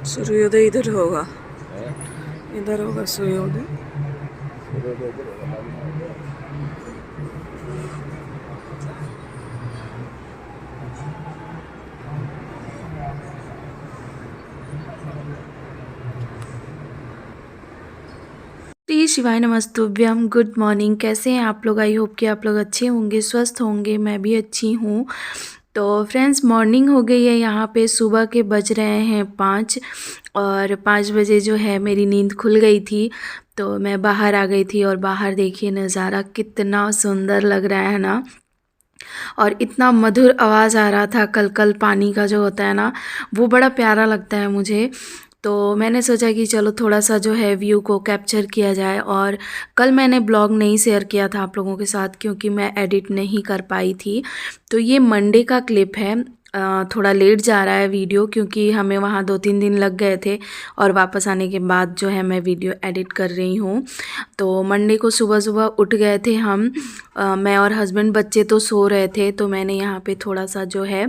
सूर्योदय इधर होगा, इधर होगा सूर्योदय। श्री शिवाय नमस्तुभ्यम। Good morning. कैसे हैं आप लोग? आई होप कि आप लोग अच्छे होंगे, स्वस्थ होंगे। मैं भी अच्छी हूँ। तो फ्रेंड्स, मॉर्निंग हो गई है यहाँ पे। सुबह के बज रहे हैं 5 और 5 बजे जो है मेरी नींद खुल गई थी, तो मैं बाहर आ गई थी। और बाहर देखिए नज़ारा कितना सुंदर लग रहा है ना, और इतना मधुर आवाज़ आ रहा था। कल कल पानी का जो होता है ना, वो बड़ा प्यारा लगता है मुझे। तो मैंने सोचा कि चलो थोड़ा सा जो है व्यू को कैप्चर किया जाए। और कल मैंने ब्लॉग नहीं शेयर किया था आप लोगों के साथ, क्योंकि मैं एडिट नहीं कर पाई थी। तो ये मंडे का क्लिप है। थोड़ा लेट जा रहा है वीडियो, क्योंकि हमें वहाँ 2-3 दिन लग गए थे, और वापस आने के बाद जो है मैं वीडियो एडिट कर रही हूँ। तो मंडे को सुबह सुबह उठ गए थे हम, मैं और हस्बैंड। बच्चे तो सो रहे थे, तो मैंने यहाँ पे थोड़ा सा जो है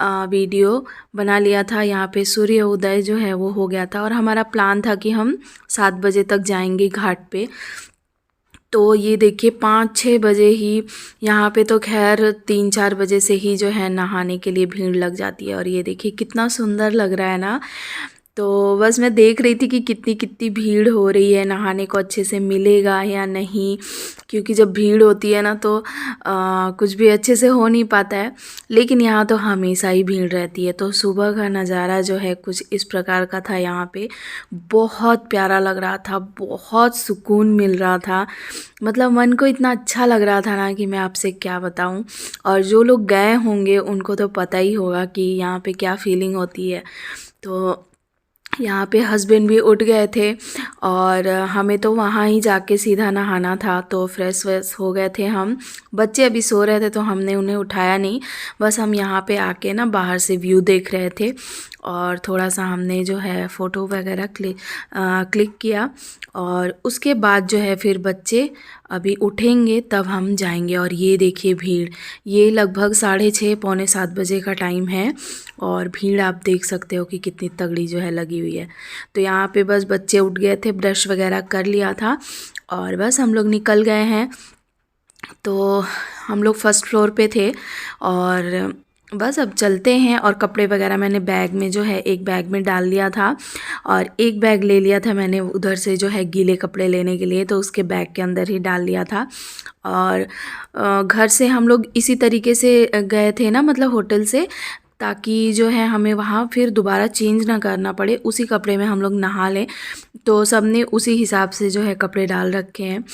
वीडियो बना लिया था। यहाँ पे सूर्य उदय जो है वो हो गया था, और हमारा प्लान था कि हम 7 बजे तक जाएंगे घाट पे। तो ये देखिए 5-6 बजे ही यहाँ पे, तो खैर 3-4 बजे से ही जो है नहाने के लिए भीड़ लग जाती है। और ये देखिए कितना सुंदर लग रहा है ना। तो बस मैं देख रही थी कि कितनी कितनी भीड़ हो रही है, नहाने को अच्छे से मिलेगा या नहीं, क्योंकि जब भीड़ होती है ना तो कुछ भी अच्छे से हो नहीं पाता है। लेकिन यहाँ तो हमेशा ही भीड़ रहती है। तो सुबह का नज़ारा जो है कुछ इस प्रकार का था यहाँ पे। बहुत प्यारा लग रहा था, बहुत सुकून मिल रहा था। मतलब मन को इतना अच्छा लग रहा था ना कि मैं आपसे क्या बताऊँ। और जो लोग गए होंगे उनको तो पता ही होगा कि यहाँ पे क्या फीलिंग होती है। तो यहाँ पे हस्बैंड भी उठ गए थे, और हमें तो वहाँ ही जाके सीधा नहाना था। तो फ्रेश व्रेश हो गए थे हम। बच्चे अभी सो रहे थे, तो हमने उन्हें उठाया नहीं। बस हम यहाँ पे आके ना बाहर से व्यू देख रहे थे, और थोड़ा सा हमने जो है फ़ोटो वगैरह क्लिक किया। और उसके बाद जो है फिर बच्चे अभी उठेंगे तब हम जाएंगे। और ये देखिए भीड़, ये लगभग 6:30 पौने 7 बजे का टाइम है, और भीड़ आप देख सकते हो कि कितनी तगड़ी जो है लगी हुई है। तो यहाँ पे बस बच्चे उठ गए थे, ब्रश वगैरह कर लिया था, और बस हम लोग निकल गए हैं। तो हम लोग फर्स्ट फ्लोर पे थे, और बस अब चलते हैं। और कपड़े वगैरह मैंने बैग में जो है एक बैग में डाल लिया था, और एक बैग ले लिया था मैंने उधर से जो है गीले कपड़े लेने के लिए, तो उसके बैग के अंदर ही डाल लिया था। और घर से हम लोग इसी तरीके से गए थे ना, मतलब होटल से, ताकि जो है हमें वहाँ फिर दोबारा चेंज ना करना पड़े, उसी कपड़े में हम लोग नहा लें। तो सब ने उसी हिसाब से जो है कपड़े डाल रखे हैं।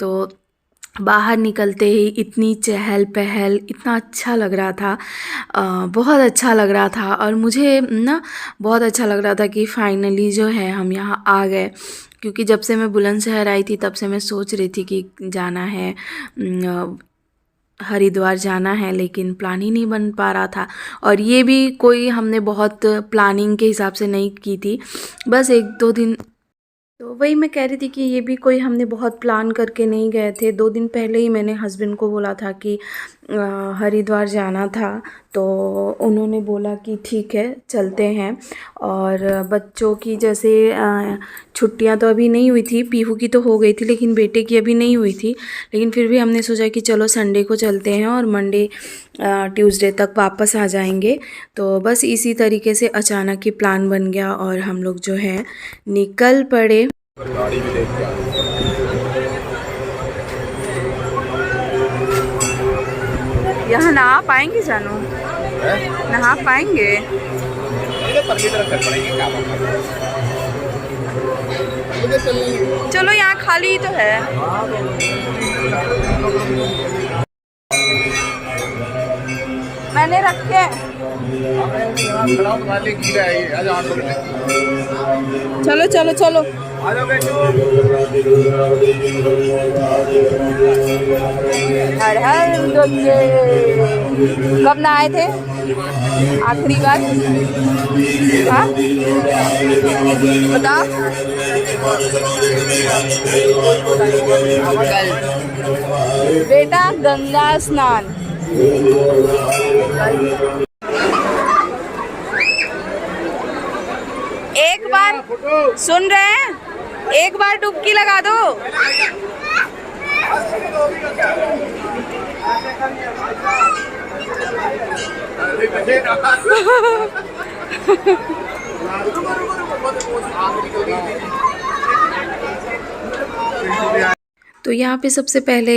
तो बाहर निकलते ही इतनी चहल पहल, इतना अच्छा लग रहा था, बहुत अच्छा लग रहा था। और मुझे ना बहुत अच्छा लग रहा था कि फाइनली जो है हम यहाँ आ गए। क्योंकि जब से मैं बुलंदशहर आई थी तब से मैं सोच रही थी कि जाना है, हरिद्वार जाना है, लेकिन प्लान ही नहीं बन पा रहा था। और ये भी कोई हमने बहुत प्लानिंग के हिसाब से नहीं की थी, बस 1-2 दिन। तो वही मैं कह रही थी कि ये भी कोई हमने बहुत प्लान करके नहीं गए थे। 2 दिन पहले ही मैंने हस्बैंड को बोला था कि हरिद्वार जाना था, तो उन्होंने बोला कि ठीक है चलते हैं। और बच्चों की जैसे छुट्टियां तो अभी नहीं हुई थी, पीहू की तो हो गई थी, लेकिन बेटे की अभी नहीं हुई थी। लेकिन फिर भी हमने सोचा कि चलो संडे को चलते हैं, और मंडे ट्यूसडे तक वापस आ जाएंगे। तो बस इसी तरीके से अचानक ही प्लान बन गया, और हम लोग जो है निकल पड़े। यहाँ नहा पाएंगे जानू? नहा पाएंगे? चलो यहाँ खाली ही तो है। मैंने रखे। चलो चलो चलो। हर हर गंगे। कब नहाए थे? आखिरी बार। हाँ बता। कल बेटा गंगा स्नान। एक बार सुन रहे हैं, एक बार डुबकी लगा दो। तो यहाँ पे सबसे पहले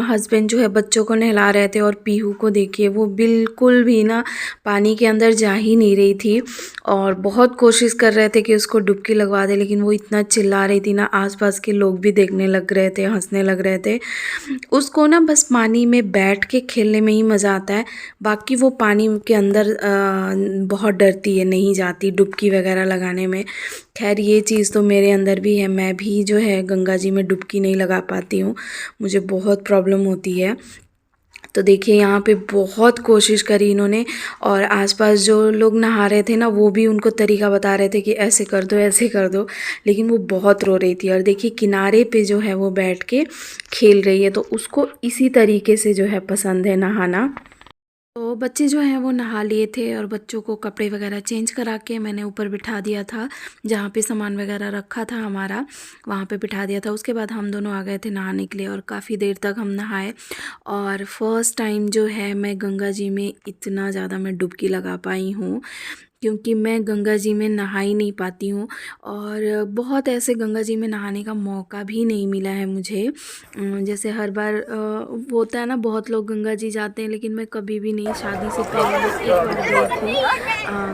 हस्बैंड जो है बच्चों को नहला रहे थे और पीहू को देखिए वो बिल्कुल भी ना पानी के अंदर जा ही नहीं रही थी और बहुत कोशिश कर रहे थे कि उसको डुबकी लगवा दे, लेकिन वो इतना चिल्ला रही थी ना, आसपास के लोग भी देखने लग रहे थे, हंसने लग रहे थे। उसको ना बस पानी में बैठ के खेलने में ही मज़ा आता है, बाकी वो पानी के अंदर बहुत डरती है, नहीं जाती डुबकी वगैरह लगाने में। खैर ये चीज़ तो मेरे अंदर भी है, मैं भी जो है गंगा जी में डुबकी नहीं लगा पाती हूँ, मुझे बहुत प्रॉब्लम होती है। तो देखिए यहाँ पे बहुत कोशिश करी इन्होंने और आसपास जो लोग नहा रहे थे ना वो भी उनको तरीका बता रहे थे कि ऐसे कर दो ऐसे कर दो, लेकिन वो बहुत रो रही थी। और देखिए किनारे पे जो है वो बैठ के खेल रही है, तो उसको इसी तरीके से जो है पसंद है नहाना। तो बच्चे जो हैं वो नहा लिए थे और बच्चों को कपड़े वगैरह चेंज करा के मैंने ऊपर बिठा दिया था, जहाँ पे सामान वगैरह रखा था हमारा वहाँ पे बिठा दिया था। उसके बाद हम दोनों आ गए थे नहाने के लिए और काफ़ी देर तक हम नहाए। और फर्स्ट टाइम जो है मैं गंगा जी में इतना ज़्यादा मैं डुबकी लगा पाई हूँ, क्योंकि मैं गंगा जी में नहा ही नहीं पाती हूँ और बहुत ऐसे गंगा जी में नहाने का मौका भी नहीं मिला है मुझे। जैसे हर बार वो होता है ना, बहुत लोग गंगा जी जाते हैं, लेकिन मैं कभी भी नहीं, शादी से पहले बस एक बार गई थी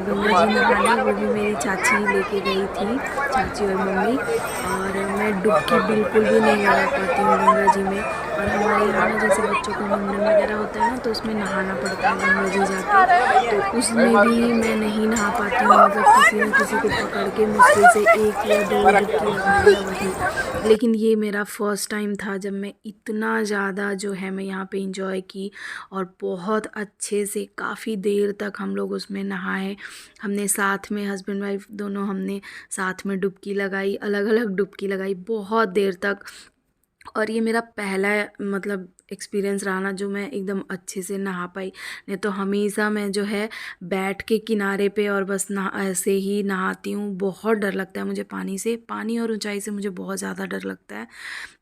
गंगा जी नहाने, वो भी मेरी चाची लेके गई थी, चाची और मम्मी। और मैं डुबकी बिल्कुल भी नहीं लगा पाती हूँ गंगा जी में। और हमारे यहाँ ना जैसे बच्चों का मुंडन वगैरह होता है ना, तो उसमें नहाना पड़ता है गंगा जी जाके, तो उसमें भी मैं नहीं नहा पाती हूँ, मतलब किसी न किसी को पकड़ के मुश्किल से 1 या 2 डुबकी लगा लिया वही। लेकिन ये मेरा फर्स्ट टाइम था जब मैं इतना ज़्यादा जो है मैं यहाँ पे इंजॉय की और बहुत अच्छे से काफ़ी देर तक हम लोग उसमें नहाए। हमने साथ में हस्बैंड वाइफ दोनों हमने साथ में डुबकी लगाई, अलग अलग डुबकी लगाई बहुत देर तक। और ये मेरा पहला मतलब एक्सपीरियंस रहा ना जो मैं एकदम अच्छे से नहा पाई, नहीं तो हमेशा मैं जो है बैठ के किनारे पे और बस नहा ऐसे ही नहाती हूँ। बहुत डर लगता है मुझे पानी से, पानी और ऊंचाई से मुझे बहुत ज़्यादा डर लगता है।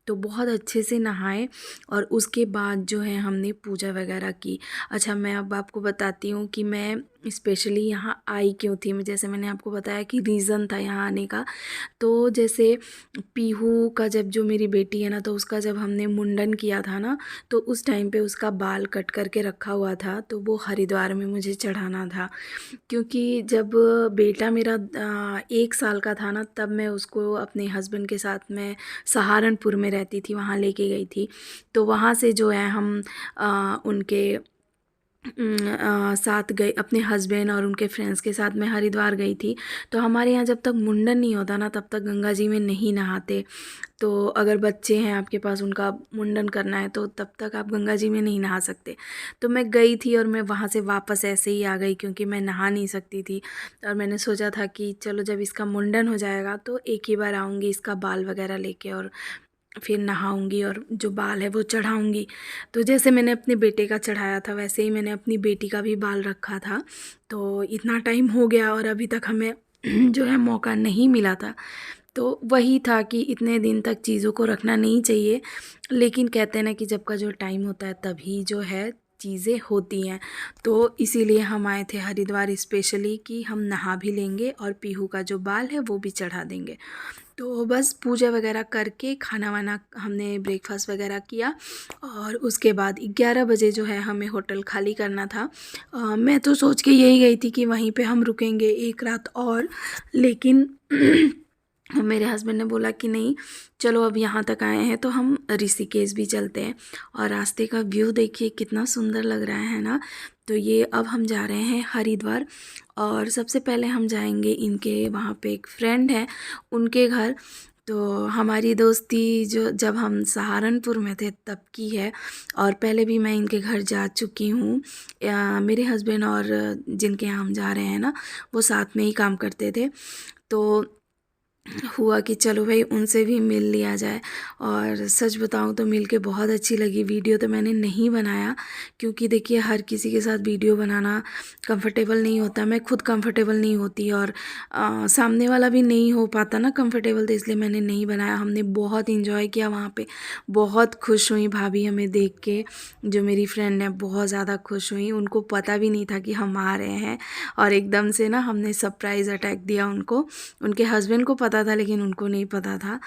तो बहुत अच्छे से नहाए और उसके बाद जो है हमने पूजा वगैरह की। अच्छा मैं अब आपको बताती हूँ कि मैं स्पेशली यहाँ आई क्यों थी। मैं जैसे मैंने आपको बताया कि रीज़न था यहाँ आने का, तो जैसे पीहू का जब जो मेरी बेटी है ना, तो उसका जब हमने मुंडन किया था ना, तो उस टाइम पे उसका बाल कट करके रखा हुआ था, तो वो हरिद्वार में मुझे चढ़ाना था। क्योंकि जब बेटा मेरा 1 साल का था ना, तब मैं उसको अपने हस्बैंड के साथ में सहारनपुर में रहती थी, वहाँ लेके गई थी। तो वहाँ से जो है हम उनके साथ गए, अपने हस्बैंड और उनके फ्रेंड्स के साथ मैं हरिद्वार गई थी। तो हमारे यहाँ जब तक मुंडन नहीं होता ना, तब तक गंगा जी में नहीं नहाते। तो अगर बच्चे हैं आपके पास, उनका मुंडन करना है, तो तब तक आप गंगा जी में नहीं नहा सकते। तो मैं गई थी और मैं वहाँ से वापस ऐसे ही आ गई, क्योंकि मैं नहा नहीं सकती थी। और मैंने सोचा था कि चलो जब इसका मुंडन हो जाएगा तो एक ही बार आऊँगी इसका बाल वगैरह लेके और फिर नहाऊंगी और जो बाल है वो चढ़ाऊंगी। तो जैसे मैंने अपने बेटे का चढ़ाया था, वैसे ही मैंने अपनी बेटी का भी बाल रखा था। तो इतना टाइम हो गया और अभी तक हमें जो है मौका नहीं मिला था। तो वही था कि इतने दिन तक चीज़ों को रखना नहीं चाहिए, लेकिन कहते हैं ना कि जब का जो टाइम होता है तभी जो है चीज़ें होती हैं। तो इसीलिए हम आए थे हरिद्वार स्पेशली कि हम नहा भी लेंगे और पीहू का जो बाल है वो भी चढ़ा देंगे। तो बस पूजा वगैरह करके खाना वाना हमने ब्रेकफास्ट वगैरह किया और उसके बाद 11 बजे जो है हमें होटल खाली करना था। मैं तो सोच के यही गई थी कि वहीं पे हम रुकेंगे एक रात और, लेकिन मेरे हस्बैंड ने बोला कि नहीं चलो अब यहाँ तक आए हैं तो हम ऋषिकेश भी चलते हैं। और रास्ते का व्यू देखिए कितना सुंदर लग रहा है ना। तो ये अब हम जा रहे हैं हरिद्वार और सबसे पहले हम जाएंगे इनके वहाँ पे एक फ्रेंड है उनके घर। तो हमारी दोस्ती जो जब हम सहारनपुर में थे तब की है, और पहले भी मैं इनके घर जा चुकी हूँ। मेरे हस्बैंड और जिनके यहाँ हम जा रहे हैं ना, वो साथ में ही काम करते थे। तो हुआ कि चलो भाई उनसे भी मिल लिया जाए, और सच बताऊं तो मिल के बहुत अच्छी लगी। वीडियो तो मैंने नहीं बनाया क्योंकि देखिए हर किसी के साथ वीडियो बनाना कंफर्टेबल नहीं होता, मैं खुद कंफर्टेबल नहीं होती, और सामने वाला भी नहीं हो पाता ना कंफर्टेबल, तो इसलिए मैंने नहीं बनाया। हमने बहुत इंजॉय किया वहाँ पे, बहुत खुश हुई भाभी हमें देख के, जो मेरी फ्रेंड है बहुत ज़्यादा खुश हुई। उनको पता भी नहीं था कि हम आ रहे हैं, और एकदम से ना हमने सरप्राइज़ अटैक दिया उनको। उनके हस्बैंड को पता था लेकिन उनको नहीं पता था।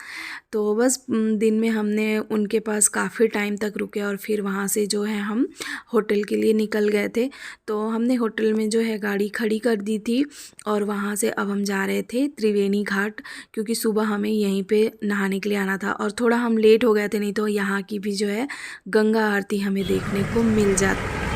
तो बस दिन में हमने उनके पास काफ़ी टाइम तक रुके, और फिर वहाँ से जो है हम होटल के लिए निकल गए थे। तो हमने होटल में जो है गाड़ी खड़ी कर दी थी, और वहाँ से अब हम जा रहे थे त्रिवेणी घाट, क्योंकि सुबह हमें यहीं पे नहाने के लिए आना था, और थोड़ा हम लेट हो गए थे, नहीं तो यहाँ की भी जो है गंगा आरती हमें देखने को मिल जाती।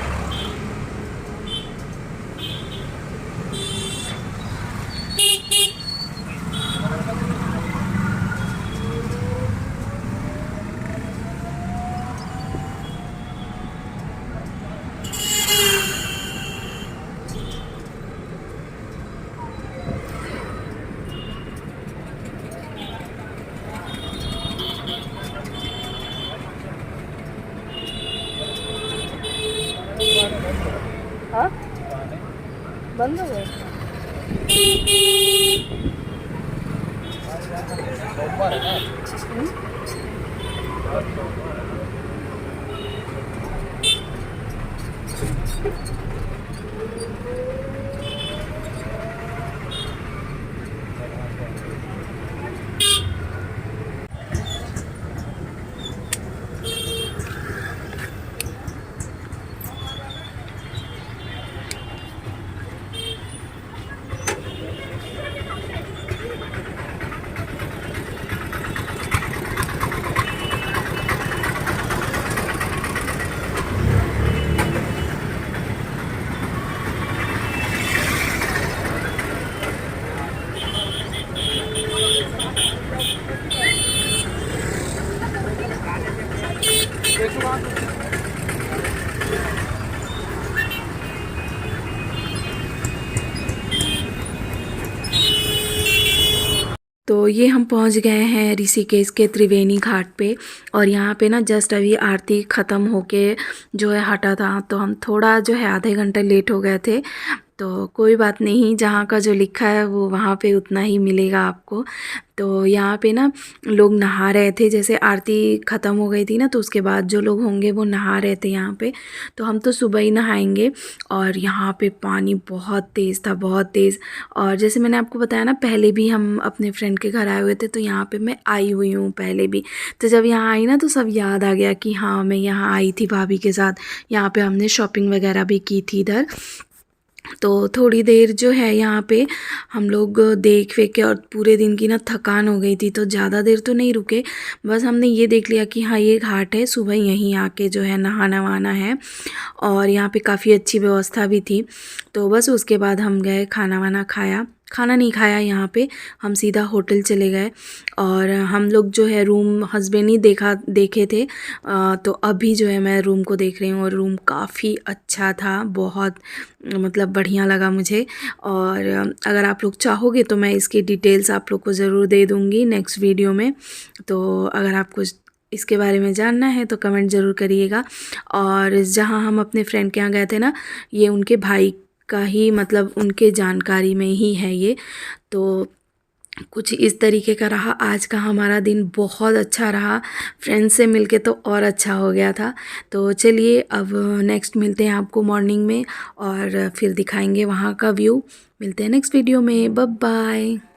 हाँ, बंद हो गए। तो ये हम पहुंच गए हैं ऋषिकेश के त्रिवेणी घाट पे, और यहाँ पे ना जस्ट अभी आरती ख़त्म होके जो है हटा था, तो हम थोड़ा जो है आधे घंटे लेट हो गए थे। तो कोई बात नहीं, जहाँ का जो लिखा है वो वहाँ पे उतना ही मिलेगा आपको। तो यहाँ पे ना लोग नहा रहे थे, जैसे आरती ख़त्म हो गई थी ना, तो उसके बाद जो लोग होंगे वो नहा रहे थे यहाँ पे। तो हम तो सुबह ही नहाएंगे, और यहाँ पे पानी बहुत तेज़ था, बहुत तेज़। और जैसे मैंने आपको बताया ना, पहले भी हम अपने फ्रेंड के घर आए हुए थे, तो यहाँ पे मैं आई हुई हूँ पहले भी। तो जब यहाँ आई ना तो सब याद आ गया कि हाँ मैं यहाँ आई थी भाभी के साथ। यहाँ पे हमने शॉपिंग वगैरह भी की थी इधर। तो थोड़ी देर जो है यहाँ पे हम लोग देख वेख के, और पूरे दिन की ना थकान हो गई थी, तो ज़्यादा देर तो नहीं रुके। बस हमने ये देख लिया कि हाँ ये घाट है, सुबह यहीं आके जो है नहाना वहाना है, और यहाँ पे काफ़ी अच्छी व्यवस्था भी थी। तो बस उसके बाद हम गए, खाना वाना खाया। खाना नहीं खाया यहाँ पे, हम सीधा होटल चले गए। और हम लोग जो है रूम हस्बैंड ही देखे थे। तो अभी जो है मैं रूम को देख रही हूँ, और रूम काफ़ी अच्छा था, बहुत मतलब बढ़िया लगा मुझे। और अगर आप लोग चाहोगे तो मैं इसकी डिटेल्स आप लोग को ज़रूर दे दूँगी नेक्स्ट वीडियो में। तो अगर आपको इसके बारे में जानना है तो कमेंट ज़रूर करिएगा। और जहाँ हम अपने फ्रेंड के यहाँ गए थे ना, ये उनके भाई का ही, मतलब उनके जानकारी में ही है ये। तो कुछ इस तरीके का रहा आज का हमारा दिन, बहुत अच्छा रहा। फ्रेंड्स से मिलके तो और अच्छा हो गया था। तो चलिए अब नेक्स्ट मिलते हैं आपको मॉर्निंग में, और फिर दिखाएंगे वहाँ का व्यू। मिलते हैं नेक्स्ट वीडियो में, बाय बाय।